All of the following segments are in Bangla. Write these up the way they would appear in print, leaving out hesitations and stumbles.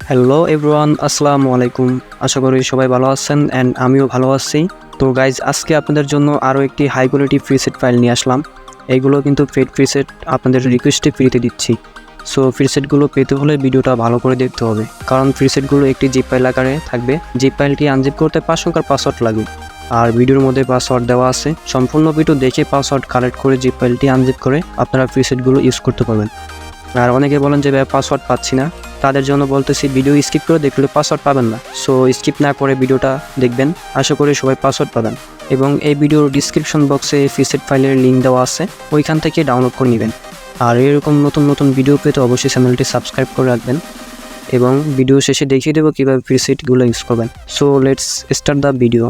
হ্যালো এভরিওয়ান, আসসালামু আলাইকুম। আশা করি সবাই ভালো আছেন অ্যান্ড আমিও ভালো আছি। তো গাইজ, আজকে আপনাদের জন্য আরও একটি হাই কোয়ালিটি প্রিসেট ফাইল নিয়ে আসলাম। এইগুলো কিন্তু পেড প্রিসেট আপনাদের রিকোয়েস্টে ফ্রিতে দিচ্ছি। সো প্রিসেটগুলো পেতে হলে ভিডিওটা ভালো করে দেখতে হবে, কারণ প্রিসেটগুলো একটি জিপ ফাইল আকারে থাকবে। জিপ ফাইলটি আনজিপ করতে 5 সংখ্যার পাসওয়ার্ড লাগবে, আর ভিডিওর মধ্যে পাসওয়ার্ড দেওয়া আছে। সম্পূর্ণ ভিডিও দেখে পাসওয়ার্ড কালেক্ট করে জিপ ফাইলটি আনজিপ করে আপনারা প্রিসেটগুলো ইউজ করতে পারবেন। আর অনেকে বলেন যে ভাই পাসওয়ার্ড পাচ্ছি না, তাদের জন্য বলতেছি ভিডিও স্কিপ করে দেখলে পাসওয়ার্ড পাবেন না। সো স্কিপ না করে ভিডিওটা দেখবেন, আশা করি সবাই পাসওয়ার্ড পাবেন। এবং এই ভিডিওর ডিসক্রিপশন বক্সে প্রিসেট ফাইলের লিঙ্ক দেওয়া আছে, ওইখান থেকে ডাউনলোড করে নেবেন। আর এরকম নতুন নতুন ভিডিও পেতে অবশ্যই চ্যানেলটি সাবস্ক্রাইব করে রাখবেন, এবং ভিডিও শেষে দেখিয়ে দেবো কীভাবে প্রিসেটগুলো ইউজ করবেন। So let's start the video.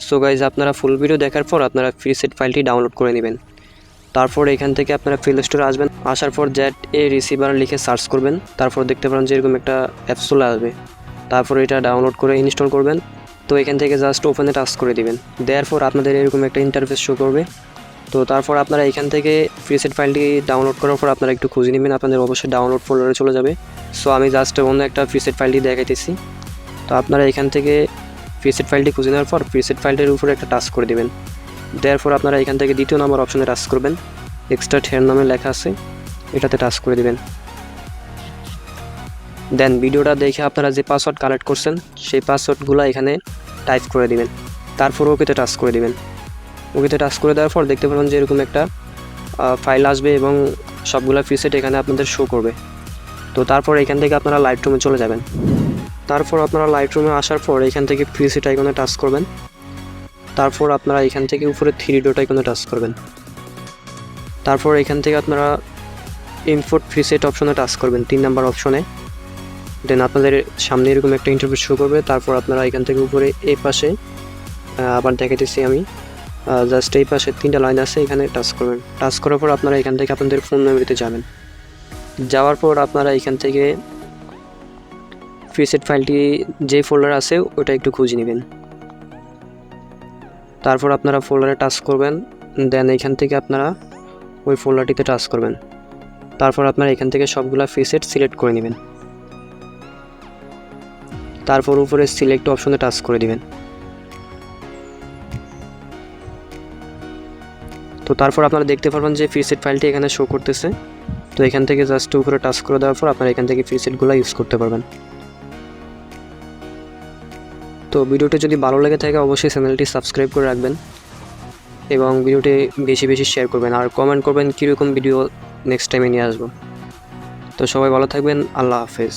So guys, আপনারা ফুল ভিডিও দেখার পর আপনারা প্রিসেট ফাইলটি ডাউনলোড করে নেবেন। তারপর এখান থেকে আপনারা প্লে স্টোরে আসবেন। আসার পর ZA রিসিভার লিখে সার্চ করবেন। তারপর দেখতে পারেন যে এরকম একটা অ্যাপস চলে আসবে। তারপর এটা ডাউনলোড করে ইনস্টল করবেন। তো এখান থেকে জাস্ট ওপেনে টাচ করে দিবেন। দেওয়ার পর আপনাদের এরকম একটা ইন্টারফেস শো করবে। তো তারপর আপনারা এখান থেকে প্রিসেট ফাইলটি ডাউনলোড করার পর আপনারা একটু খুঁজে নেবেন, আপনাদের অবশ্যই ডাউনলোড ফোল্ডারে চলে যাবে। সো আমি জাস্ট অন্য একটা প্রিসেট ফাইলটি দেখাইতেছি। তো আপনারা এখান থেকে প্রিসেট ফাইলটি খুঁজে নেওয়ার পর প্রিসেট ফাইলটির উপরে একটা টাচ করে দেবেন। দেওয়ার পর আপনারা এখান থেকে দ্বিতীয় নম্বর অপশনে টাচ করবেন। এক্সট্রা হেয়ার নামে লেখা আছে, এটাতে টাচ করে দেবেন। দেন ভিডিওটা দেখে আপনারা যে পাসওয়ার্ড কালেক্ট করছেন সেই পাসওয়ার্ডগুলো এখানে টাইপ করে দিবেন। তারপর ওকেতে টাচ করে দিবেন। ওকেতে টাচ করে দেওয়ার পর দেখতে পাবেন যে এরকম একটা ফাইল আসবে এবং সবগুলো প্রিসেট এখানে আপনাদের শো করবে। তো তারপর এখান থেকে আপনারা লাইট রুমে চলে যাবেন। তারপর আপনারা লাইট রুমে আসার পর এখান থেকে প্রিসেট আইকনে টাচ করবেন। তারপর আপনারা এখান থেকে উপরে 3 ডট আইকনে টাচ করবেন। তারপর এখান থেকে আপনারা ইম্পোর্ট প্রিসেট অপশনে টাচ করবেন, 3 নাম্বার অপশনে। দেন আপনাদের সামনে এরকম একটা ইন্টারফেস শো করবে। তারপর আপনারা এখান থেকে উপরে এই পাশে আবার দেখাইতেছি আমি, জাস্ট এই পাশে 3টা লাইন আছে, এখানে টাচ করবেন। টাচ করার পর আপনারা এখান থেকে আপনাদের ফোন মেমোরিতে যাবেন। যাওয়ার পর আপনারা এখান থেকে প্রিসেট ফাইলটি যে ফোল্ডার আছে ওটা একটু খুঁজে নেবেন। তারপর আপনারা ফোল্ডারে টাচ করবেন। দেন এখান থেকে আপনারা ওই ফোল্ডারটিতে টাচ করবেন। তারপর আপনারা এখান থেকে সবগুলা প্রিসেট সিলেক্ট করে নেবেন। তারপর উপরে সিলেক্ট অপশনে টাচ করে দিবেন। তো তারপর আপনারা দেখতে পারবেন যে প্রিসেট ফাইলটি এখানে শো করতেছে। তো এখান থেকে জাস্ট উপরে টাচ করে দেওয়ার পর আপনারা এখান থেকে প্রিসেটগুলো ইউজ করতে পারবেন। তো ভিডিওটি যদি ভালো লেগে থাকে অবশ্যই চ্যানেলটি সাবস্ক্রাইব করে রাখবেন এবং ভিডিওটি বেশি বেশি শেয়ার করবেন আর কমেন্ট করবেন কীরকম ভিডিও নেক্সট টাইমে নিয়ে আসবো। তো সবাই ভালো থাকবেন, আল্লাহ হাফেজ।